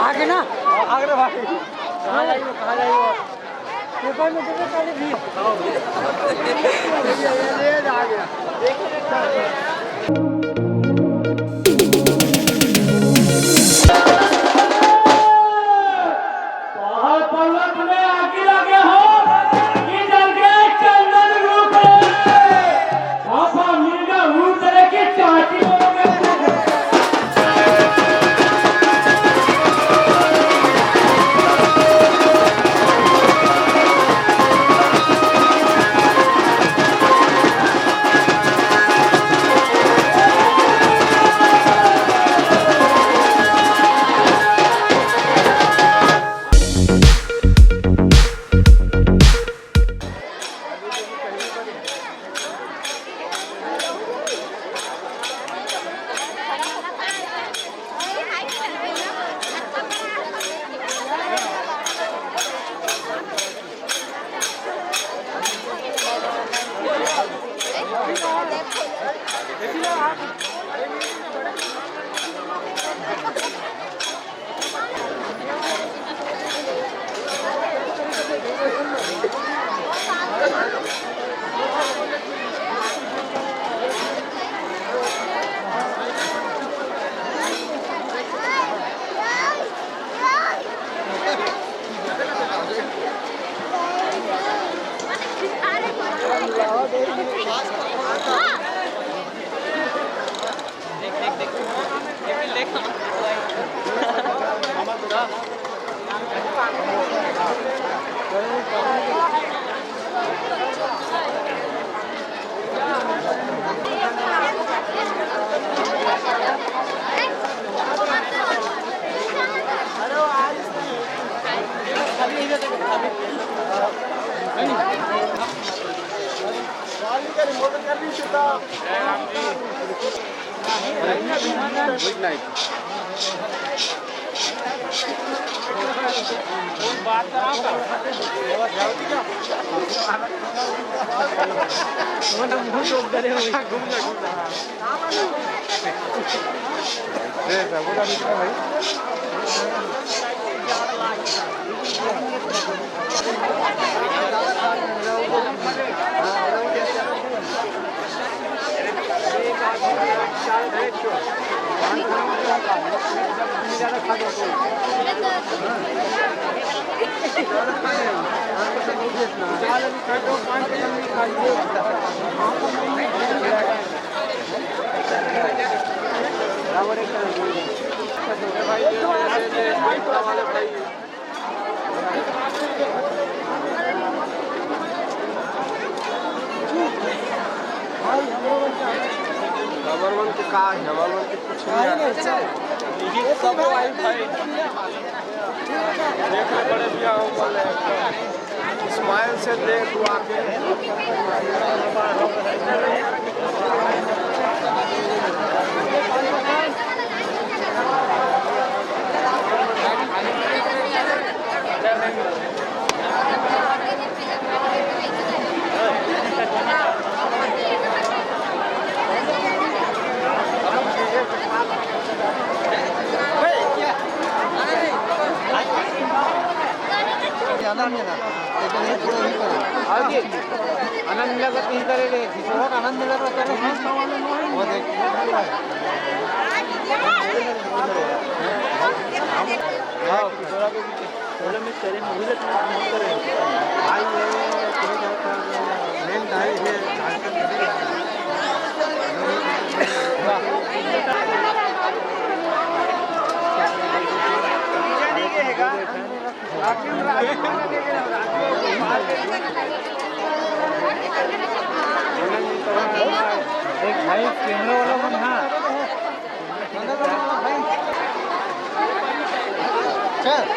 आगे ना आगे भाई कहाँ जाइए पेपर में देखो पहले भी ये आ गया स्माइल से देख आके आनंद मिला तो ही करे आनंद मिला तो वो देख एक भाई कैमरा वाला मन हाँ चल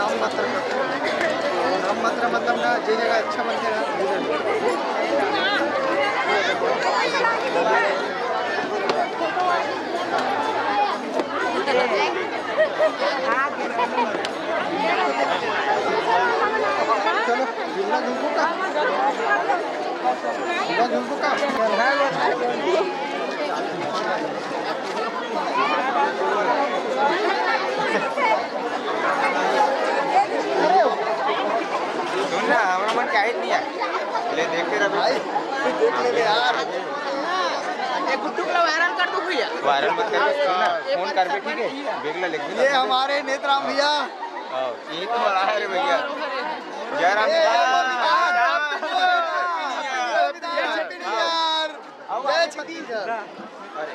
नाम मात्र मतलब ना जे जगह अच्छा बनते चलो झूला झूलू का झूला झूलू का हमारा मन क्या नहीं है ले देखते रहो भाई देख ले यार ये गुड्डू को वायरल कर दो भैया वायरल मत कर ना फोन कर पे ठीक है बेगला लिख दे ये हमारे नेत्राम भैया ये तो बड़ा है रे भैया जयराम यार जय छत्तीसगढ़ अरे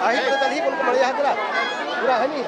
आई तो तभी बोल को बढ़िया है तेरा पूरा है नहीं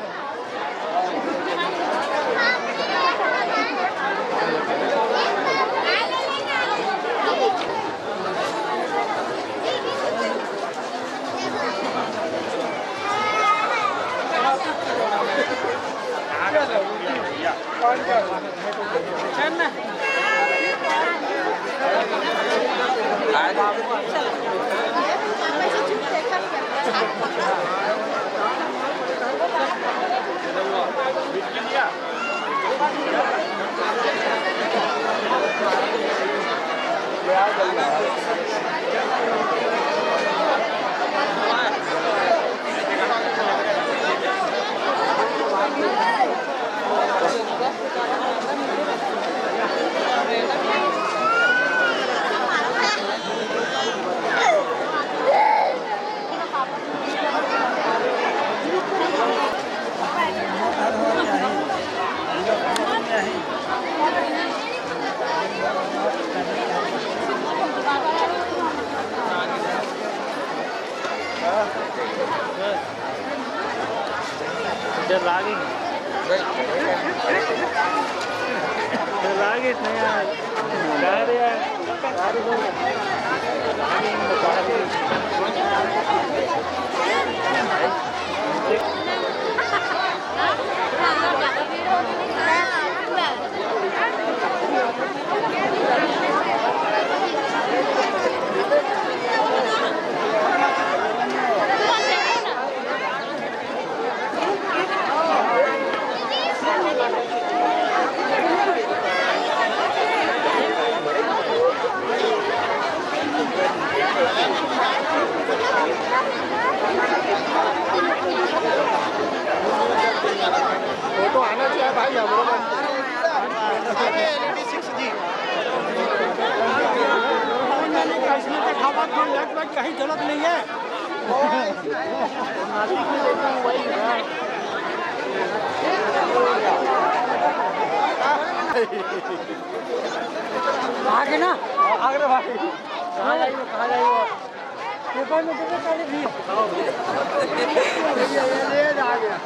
फोटो आना चाहिए भाई हमारे कहीं जरूरत नहीं है आगे ना आगे भाई कहाँ जाइए पेपर में देखो पहले भी आ गया